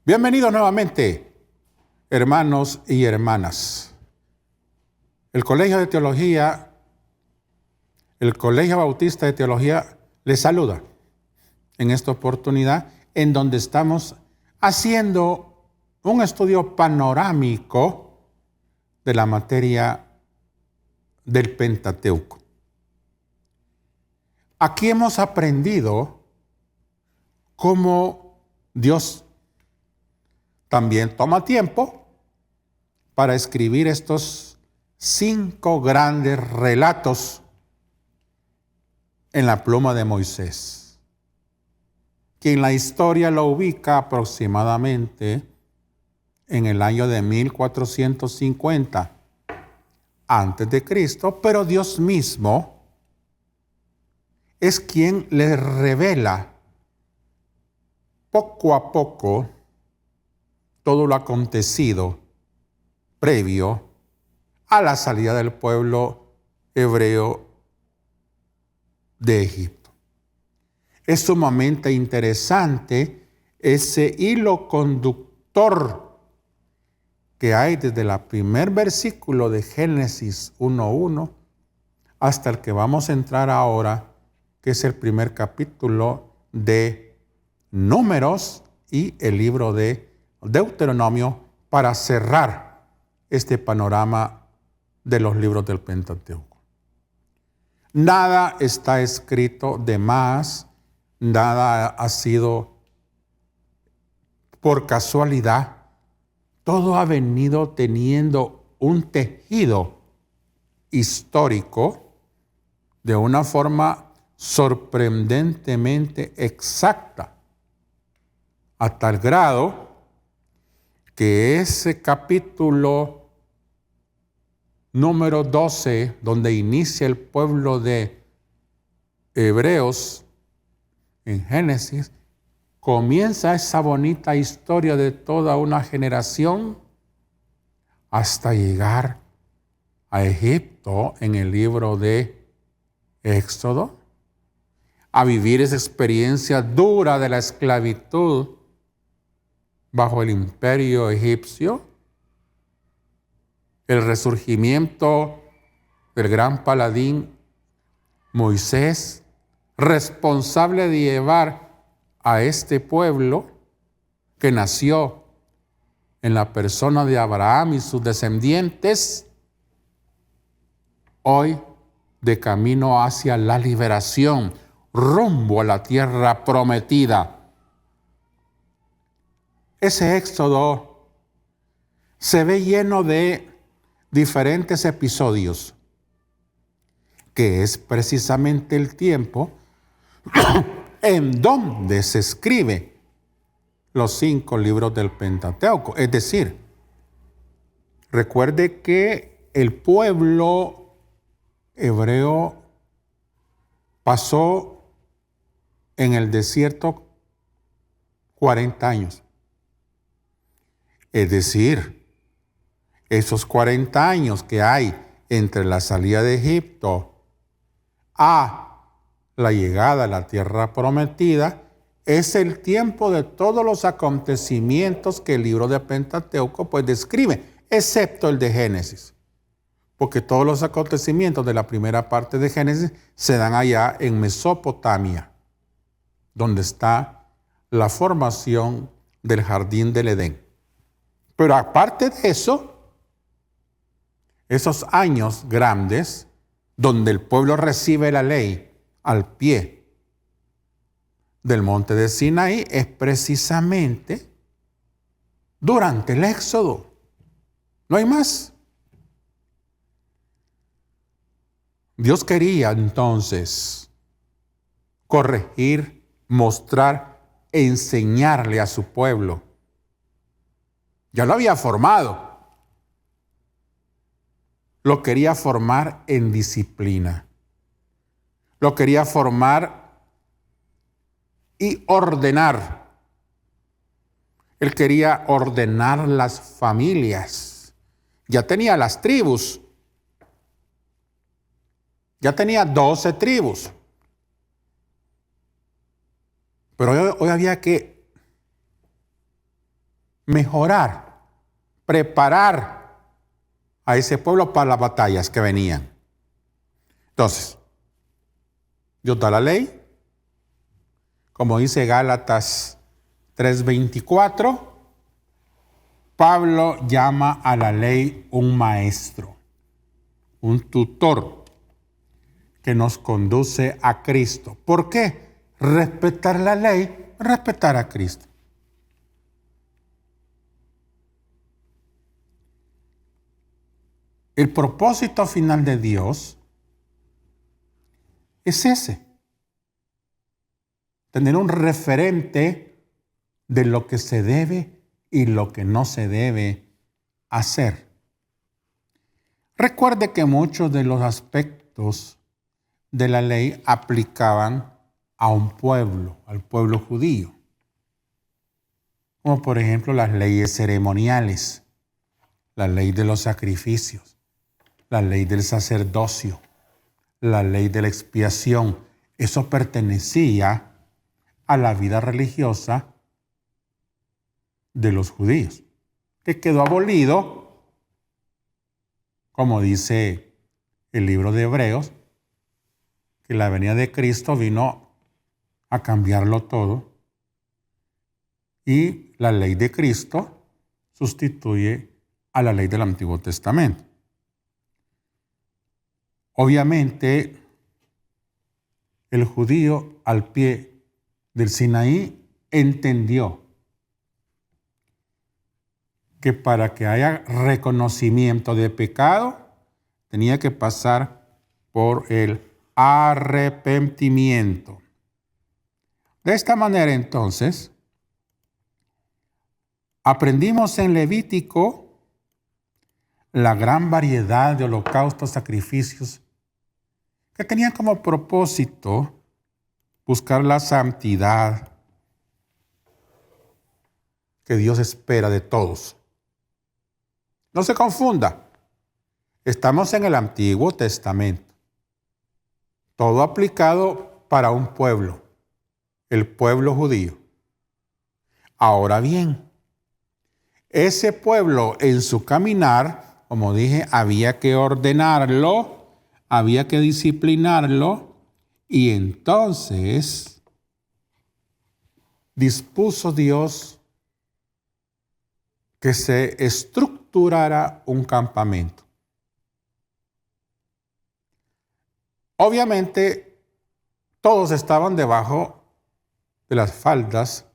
Bienvenidos nuevamente, hermanos y hermanas. El Colegio Bautista de Teología les saluda en esta oportunidad en donde estamos haciendo un estudio panorámico de la materia del Pentateuco. Aquí hemos aprendido cómo Dios también toma tiempo para escribir estos 5 grandes relatos en la pluma de Moisés, quien la historia lo ubica aproximadamente en el año de 1450 antes de Cristo, pero Dios mismo es quien le revela poco a poco todo lo acontecido previo a la salida del pueblo hebreo de Egipto. Es sumamente interesante ese hilo conductor que hay desde el primer versículo de Génesis 1:1 hasta el que vamos a entrar ahora, que es el primer capítulo de Números y el libro de Deuteronomio, para cerrar este panorama de los libros del Pentateuco. Nada está escrito de más, nada ha sido por casualidad. Todo ha venido teniendo un tejido histórico de una forma sorprendentemente exacta, a tal grado que ese capítulo número 12, donde inicia el pueblo de Hebreos en Génesis, comienza esa bonita historia de toda una generación hasta llegar a Egipto en el libro de Éxodo, a vivir esa experiencia dura de la esclavitud bajo el imperio egipcio, el resurgimiento del gran paladín Moisés, responsable de llevar a este pueblo que nació en la persona de Abraham y sus descendientes, hoy de camino hacia la liberación, rumbo a la tierra prometida. Ese éxodo se ve lleno de diferentes episodios, que es precisamente el tiempo en donde se escribe los 5 libros del Pentateuco. Es decir, recuerde que el pueblo hebreo pasó en el desierto 40 años. Es decir, esos 40 años que hay entre la salida de Egipto a la llegada a la tierra prometida es el tiempo de todos los acontecimientos que el libro de Pentateuco pues describe, excepto el de Génesis, porque todos los acontecimientos de la primera parte de Génesis se dan allá en Mesopotamia, donde está la formación del jardín del Edén. Pero aparte de eso, esos años grandes donde el pueblo recibe la ley al pie del monte de Sinaí es precisamente durante el Éxodo. No hay más. Dios quería entonces corregir, mostrar, enseñarle a su pueblo. Ya lo había formado. Lo quería formar en disciplina. Lo quería formar y ordenar. Él quería ordenar las familias. Ya tenía las tribus. Ya tenía 12 tribus. Pero hoy había que mejorar, preparar a ese pueblo para las batallas que venían. Entonces, Dios da la ley, como dice Gálatas 3:24, Pablo llama a la ley un maestro, un tutor que nos conduce a Cristo. ¿Por qué? Respetar la ley, respetar a Cristo. El propósito final de Dios es ese: tener un referente de lo que se debe y lo que no se debe hacer. Recuerde que muchos de los aspectos de la ley aplicaban a un pueblo, al pueblo judío, como por ejemplo las leyes ceremoniales, la ley de los sacrificios, la ley del sacerdocio, la ley de la expiación. Eso pertenecía a la vida religiosa de los judíos, que quedó abolido, como dice el libro de Hebreos, que la venida de Cristo vino a cambiarlo todo, y la ley de Cristo sustituye a la ley del Antiguo Testamento. Obviamente, el judío al pie del Sinaí entendió que para que haya reconocimiento de pecado, tenía que pasar por el arrepentimiento. De esta manera, entonces, aprendimos en Levítico la gran variedad de holocaustos, sacrificios, que tenían como propósito buscar la santidad que Dios espera de todos. No se confunda, estamos en el Antiguo Testamento, todo aplicado para un pueblo, el pueblo judío. Ahora bien, ese pueblo en su caminar, como dije, había que ordenarlo, había que disciplinarlo, y entonces dispuso Dios que se estructurara un campamento. Obviamente, todos estaban debajo de las faldas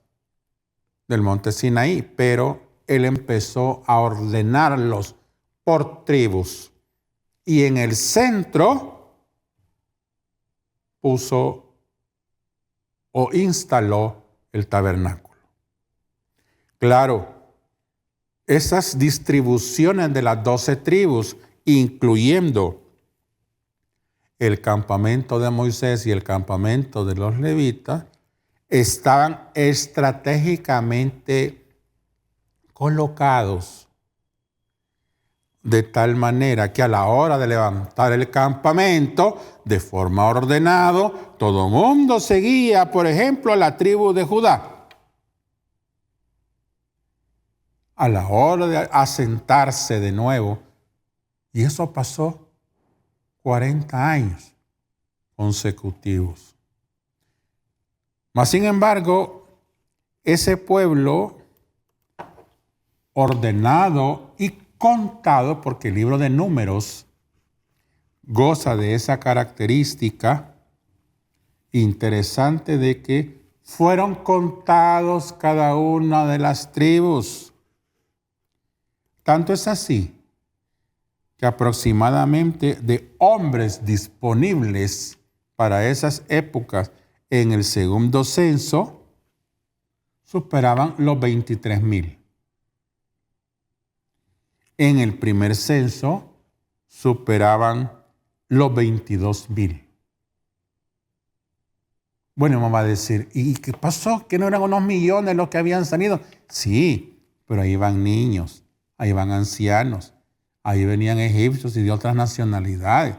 del monte Sinaí, pero él empezó a ordenarlos por tribus. Y en el centro puso o instaló el tabernáculo. Claro, esas distribuciones de las 12 tribus, incluyendo el campamento de Moisés y el campamento de los levitas, estaban estratégicamente colocados de tal manera que a la hora de levantar el campamento de forma ordenada, todo el mundo seguía, por ejemplo, a la tribu de Judá. A la hora de asentarse de nuevo, y eso pasó 40 años consecutivos. Mas, sin embargo, ese pueblo ordenado y contado, porque el libro de Números goza de esa característica interesante de que fueron contados cada una de las tribus. Tanto es así que aproximadamente de hombres disponibles para esas épocas en el segundo censo superaban los 23,000. En el primer censo superaban los 22,000. Bueno, vamos a decir, ¿y qué pasó? ¿Que no eran unos millones los que habían salido? Sí, pero ahí van niños, ahí van ancianos, ahí venían egipcios y de otras nacionalidades.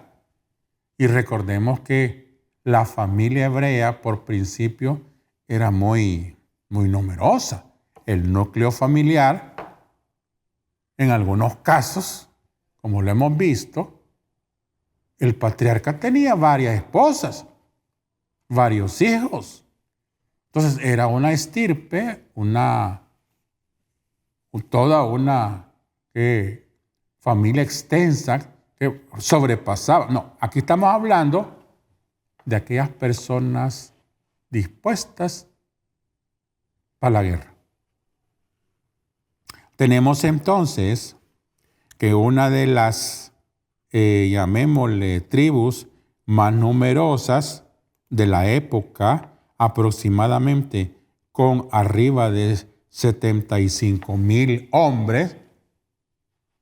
Y recordemos que la familia hebrea, por principio, era muy numerosa. el núcleo familiar, en algunos casos, como lo hemos visto, el patriarca tenía varias esposas, varios hijos. Entonces era una estirpe, toda una familia extensa que sobrepasaba. No, aquí estamos hablando de aquellas personas dispuestas para la guerra. Tenemos entonces que una de las, llamémosle, tribus más numerosas de la época, aproximadamente con arriba de 75,000 hombres,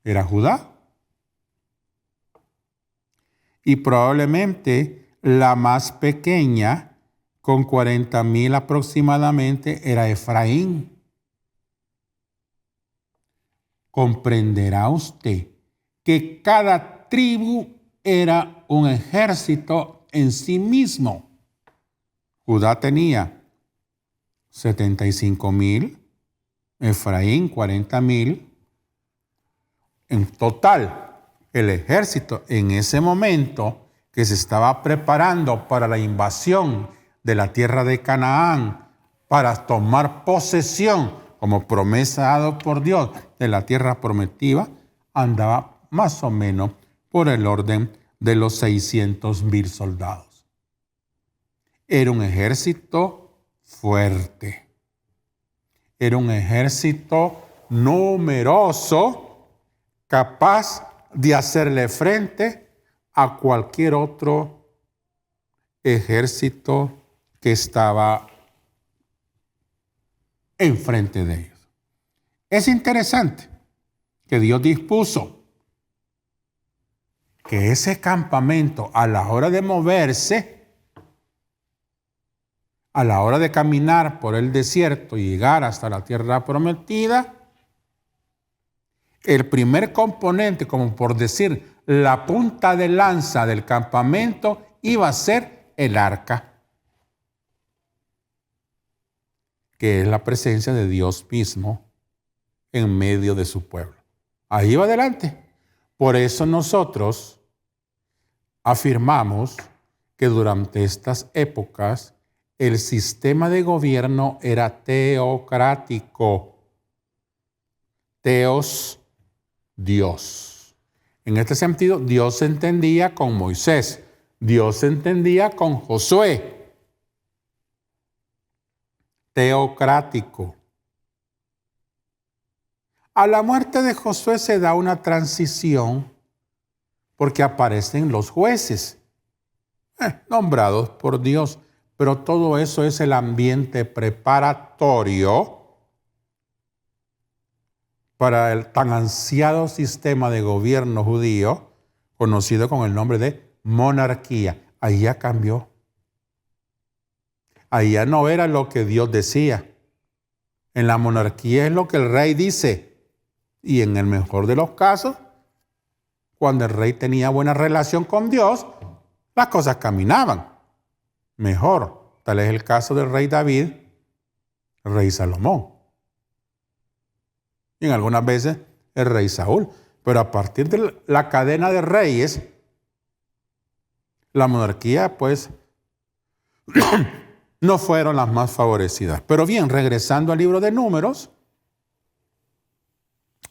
era Judá. Y probablemente la más pequeña, con 40,000 aproximadamente, era Efraín. Comprenderá usted que cada tribu era un ejército en sí mismo. Judá tenía 75,000, Efraín 40,000. En total, el ejército en ese momento que se estaba preparando para la invasión de la tierra de Canaán, para tomar posesión como promesa dada por Dios de la tierra prometida, andaba más o menos por el orden de los 600,000 soldados. Era un ejército fuerte. Era un ejército numeroso, capaz de hacerle frente a cualquier otro ejército que estaba enfrente de ellos. Es interesante que Dios dispuso que ese campamento, a la hora de moverse, a la hora de caminar por el desierto y llegar hasta la tierra prometida, el primer componente, como por decir, la punta de lanza del campamento, iba a ser el arca, que es la presencia de Dios mismo en medio de su pueblo. Ahí va adelante. Por eso nosotros afirmamos que durante estas épocas el sistema de gobierno era teocrático. Teos, Dios. En este sentido, Dios se entendía con Moisés, Dios se entendía con Josué. Teocrático. A la muerte de Josué se da una transición porque aparecen los jueces, nombrados por Dios, pero todo eso es el ambiente preparatorio para el tan ansiado sistema de gobierno judío, conocido con el nombre de monarquía. Ahí ya cambió. Ahí ya no era lo que Dios decía. En la monarquía es lo que el rey dice. Y en el mejor de los casos, cuando el rey tenía buena relación con Dios, las cosas caminaban mejor. Tal es el caso del rey David, el rey Salomón. Y en algunas veces el rey Saúl. Pero a partir de la cadena de reyes, la monarquía, pues, no fueron las más favorecidas. Pero bien, regresando al libro de Números,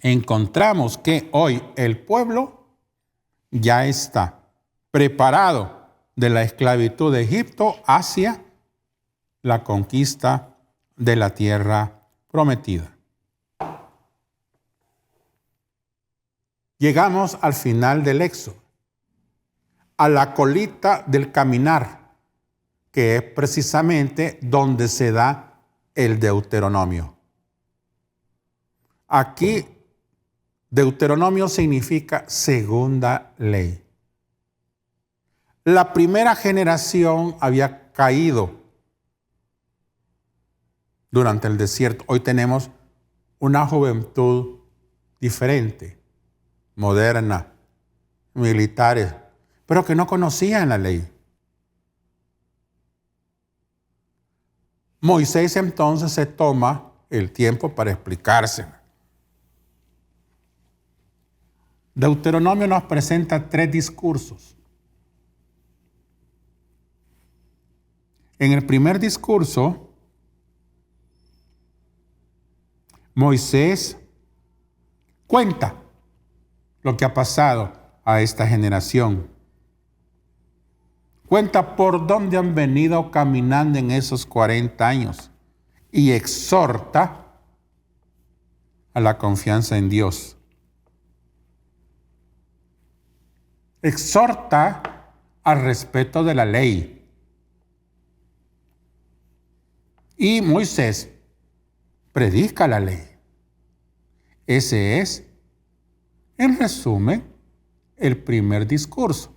encontramos que hoy el pueblo ya está preparado de la esclavitud de Egipto hacia la conquista de la tierra prometida. Llegamos al final del Éxodo, a la colita del caminar, que es precisamente donde se da el Deuteronomio. Aquí, Deuteronomio significa segunda ley. La primera generación había caído durante el desierto. Hoy tenemos una juventud diferente, moderna, militares, pero que no conocían la ley. Moisés entonces se toma el tiempo para explicársela. Deuteronomio nos presenta 3 discursos. En el primer discurso, Moisés cuenta lo que ha pasado a esta generación. Cuenta por dónde han venido caminando en esos 40 años y exhorta a la confianza en Dios. Exhorta al respeto de la ley. Y Moisés predica la ley. Ese es, en resumen, el primer discurso.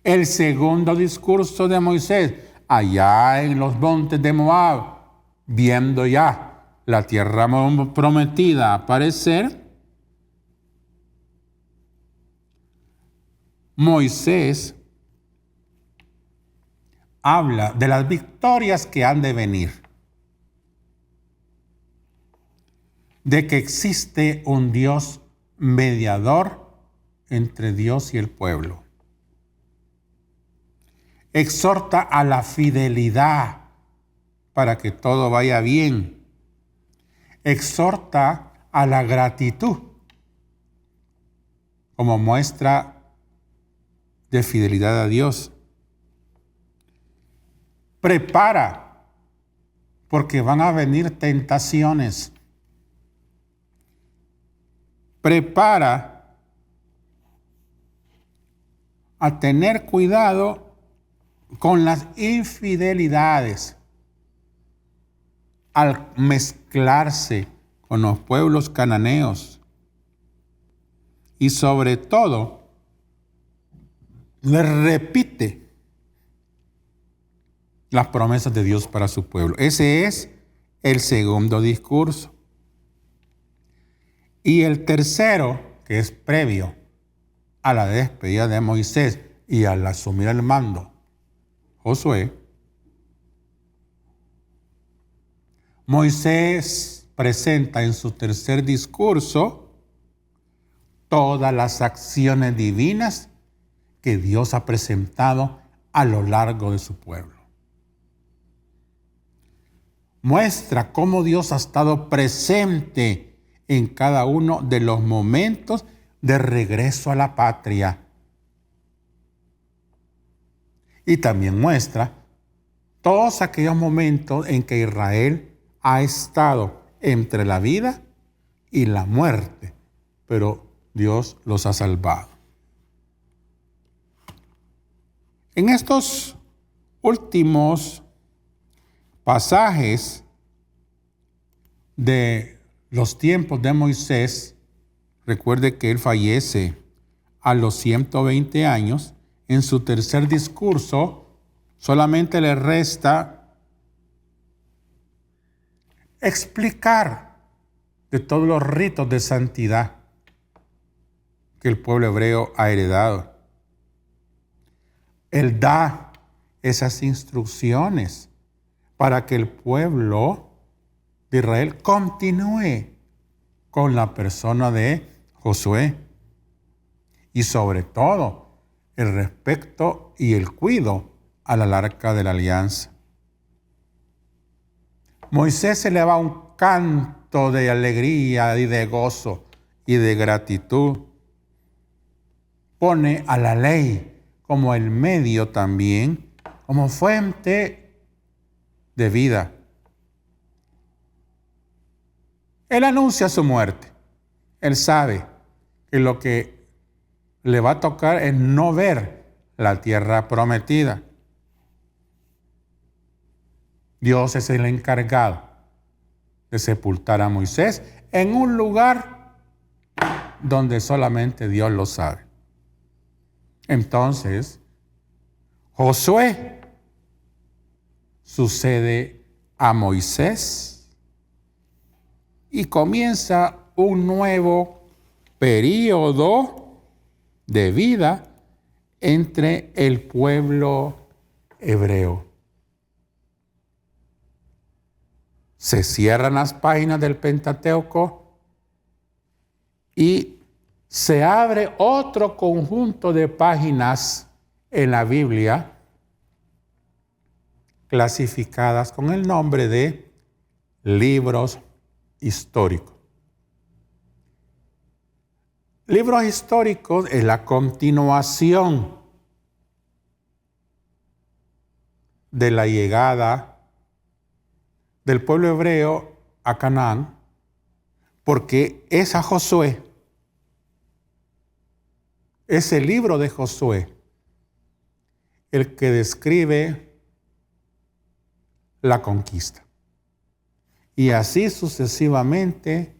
El segundo discurso de Moisés, allá en los montes de Moab, viendo ya la tierra prometida aparecer, Moisés habla de las victorias que han de venir, de que existe un Dios mediador entre Dios y el pueblo. Exhorta a la fidelidad para que todo vaya bien. Exhorta a la gratitud como muestra de fidelidad a Dios. Prepara, porque van a venir tentaciones. Prepara a tener cuidado con las infidelidades al mezclarse con los pueblos cananeos. Y sobre todo, le repite las promesas de Dios para su pueblo. Ese es el segundo discurso. Y el tercero, que es previo a la despedida de Moisés y al asumir el mando, Josué, Moisés presenta en su tercer discurso todas las acciones divinas que Dios ha presentado a lo largo de su pueblo. Muestra cómo Dios ha estado presente en cada uno de los momentos de regreso a la patria. Y también muestra todos aquellos momentos en que Israel ha estado entre la vida y la muerte, pero Dios los ha salvado. En estos últimos pasajes de los tiempos de Moisés, recuerde que él fallece a los 120 años. En su tercer discurso solamente le resta explicar de todos los ritos de santidad que el pueblo hebreo ha heredado. Él da esas instrucciones para que el pueblo de Israel continúe con la persona de Josué y sobre todo el respeto y el cuidado a la arca de la alianza. Moisés eleva un canto de alegría y de gozo y de gratitud. Pone a la ley como el medio también, como fuente de vida. Él anuncia su muerte. Él sabe que lo que le va a tocar es no ver la tierra prometida. Dios es el encargado de sepultar a Moisés en un lugar donde solamente Dios lo sabe. Entonces, Josué sucede a Moisés y comienza un nuevo período de vida entre el pueblo hebreo. se cierran las páginas del Pentateuco y se abre otro conjunto de páginas en la Biblia clasificadas con el nombre de libros históricos. Libros históricos es la continuación de la llegada del pueblo hebreo a Canaán, porque es a Josué, es el libro de Josué el que describe la conquista. Y así sucesivamente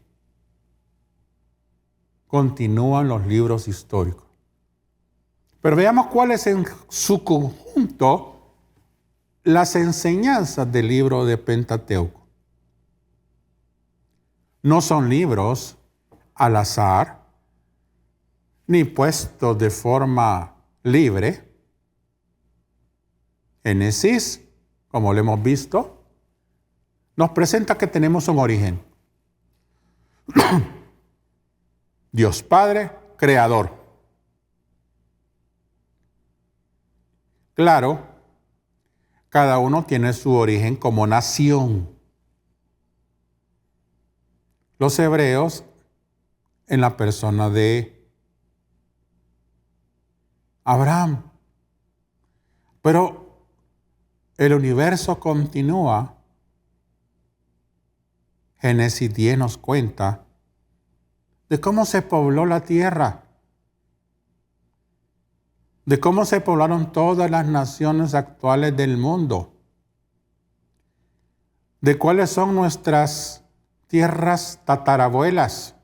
continúan los libros históricos. Pero veamos cuáles en su conjunto las enseñanzas del libro de Pentateuco. No son libros al azar, ni puestos de forma libre. Génesis, como lo hemos visto, nos presenta que tenemos un origen. Dios Padre, Creador. Claro, cada uno tiene su origen como nación. Los hebreos en la persona de Abraham. Pero el universo continúa. Génesis 10 nos cuenta de cómo se pobló la tierra, de cómo se poblaron todas las naciones actuales del mundo, de cuáles son nuestras tierras tatarabuelas,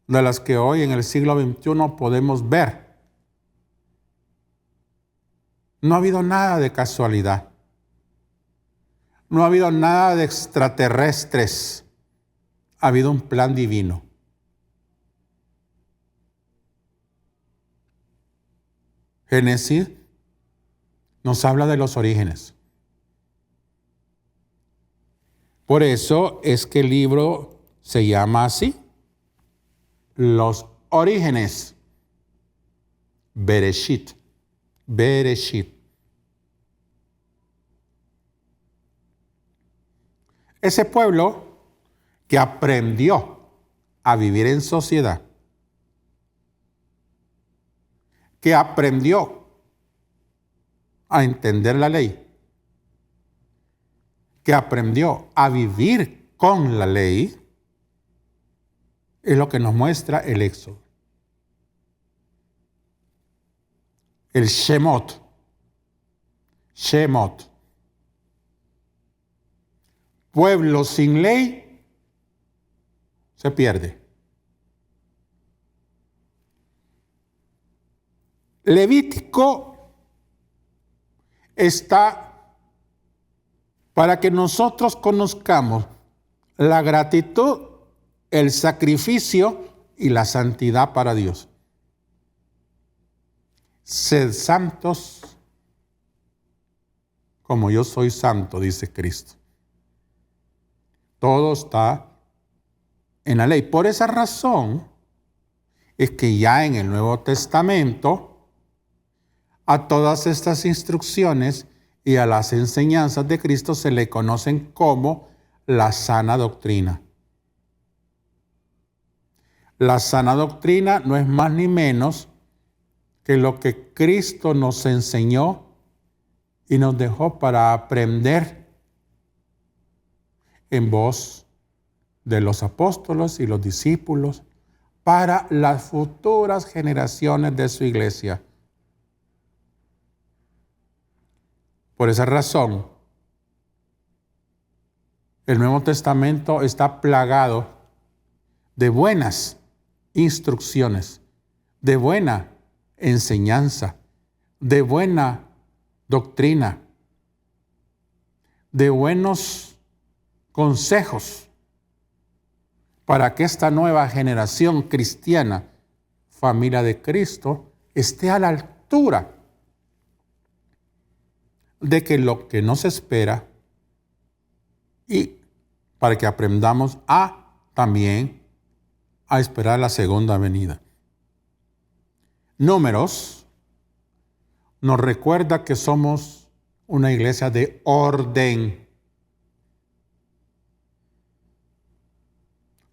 de las que hoy en el siglo XXI podemos ver. No ha habido nada de casualidad. No ha habido nada de extraterrestres. Ha habido un plan divino. Génesis nos habla de los orígenes. Por eso es que el libro se llama así, Los Orígenes. Bereshit. Bereshit. Ese pueblo que aprendió a vivir en sociedad, que aprendió a entender la ley, que aprendió a vivir con la ley, es lo que nos muestra el Éxodo. El Shemot. Shemot. Pueblo sin ley se pierde. Levítico está para que nosotros conozcamos la gratitud, el sacrificio y la santidad para Dios. Sed santos como yo soy santo, dice Cristo. Todo está en la ley. Por esa razón es que ya en el Nuevo Testamento a todas estas instrucciones y a las enseñanzas de Cristo se le conocen como la sana doctrina. La sana doctrina no es más ni menos que lo que Cristo nos enseñó y nos dejó para aprender en voz de los apóstoles y los discípulos para las futuras generaciones de su iglesia. Por esa razón, el Nuevo Testamento está plagado de buenas instrucciones, de buena enseñanza, de buena doctrina, de buenos consejos para que esta nueva generación cristiana, familia de Cristo, esté a la altura de que lo que nos espera y para que aprendamos también a esperar la segunda venida. Números nos recuerda que somos una iglesia de orden.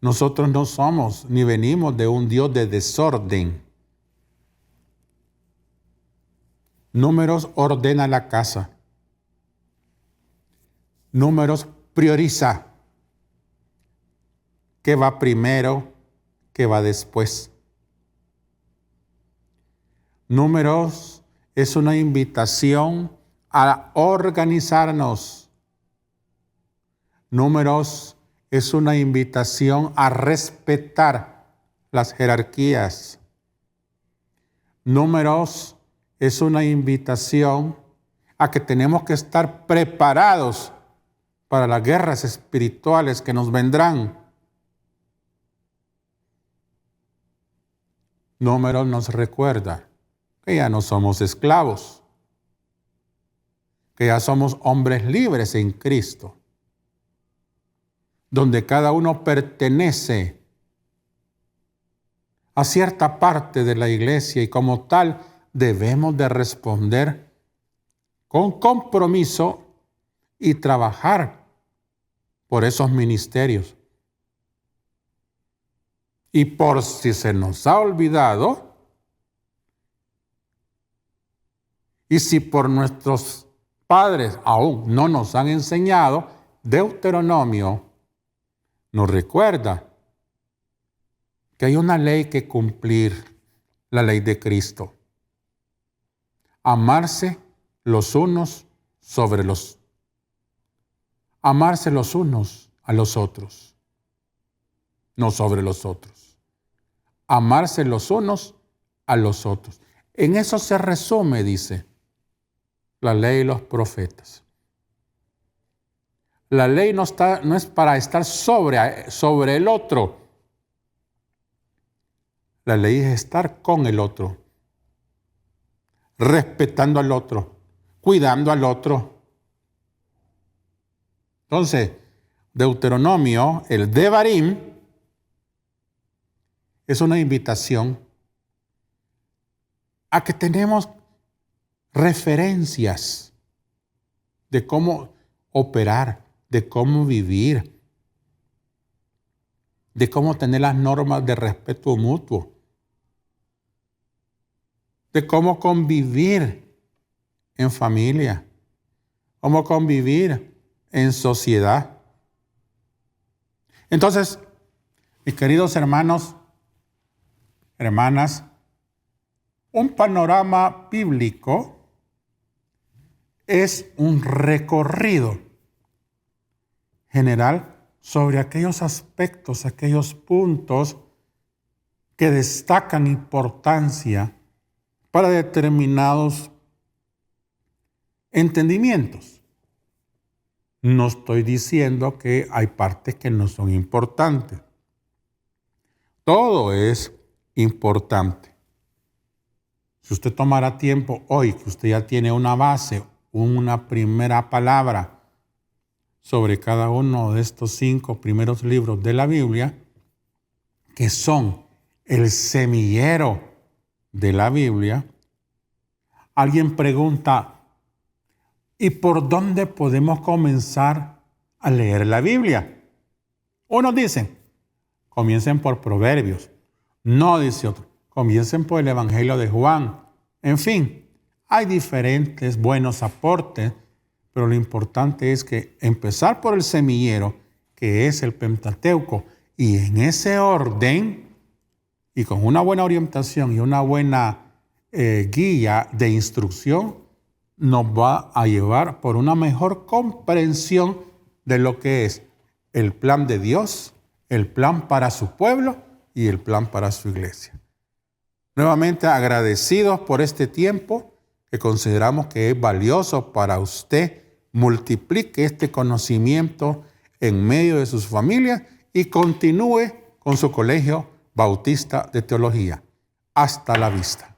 Nosotros no somos ni venimos de un Dios de desorden. Números ordena la casa. Números prioriza qué va primero, qué va después. Números es una invitación a organizarnos. Números es una invitación a respetar las jerarquías. Números es una invitación a que tenemos que estar preparados para las guerras espirituales que nos vendrán. Números nos recuerda que ya no somos esclavos, que ya somos hombres libres en Cristo, donde cada uno pertenece a cierta parte de la iglesia y como tal debemos de responder con compromiso y trabajar por esos ministerios. Y por si se nos ha olvidado, y si por nuestros padres aún no nos han enseñado, Deuteronomio nos recuerda que hay una ley que cumplir, la ley de Cristo. Amarse los unos amarse los unos a los otros, no sobre los otros. Amarse los unos a los otros. En eso se resume, dice, la ley y los profetas. La ley no es para estar sobre el otro. La ley es estar con el otro, respetando al otro, cuidando al otro. Entonces, Deuteronomio, el Devarim, es una invitación a que tenemos referencias de cómo operar, de cómo vivir, de cómo tener las normas de respeto mutuo, de cómo convivir en familia, cómo convivir en sociedad. Entonces, mis queridos hermanos, hermanas, un panorama bíblico es un recorrido general sobre aquellos aspectos, aquellos puntos que destacan importancia para determinados entendimientos. No estoy diciendo que hay partes que no son importantes. Todo es importante. Si usted tomara tiempo hoy, que usted ya tiene una base, una primera palabra sobre cada uno de estos 5 primeros libros de la Biblia, que son el semillero de la Biblia, alguien pregunta, ¿y por dónde podemos comenzar a leer la Biblia? Unos dicen, comiencen por Proverbios. No, dice otro, comiencen por el Evangelio de Juan. En fin, hay diferentes buenos aportes, pero lo importante es que empezar por el semillero, que es el Pentateuco, y en ese orden, y con una buena orientación y una buena guía de instrucción, nos va a llevar por una mejor comprensión de lo que es el plan de Dios, el plan para su pueblo y el plan para su iglesia. Nuevamente agradecidos por este tiempo que consideramos que es valioso para usted. Multiplique este conocimiento en medio de sus familias y continúe con su colegio bautista de teología. Hasta la vista.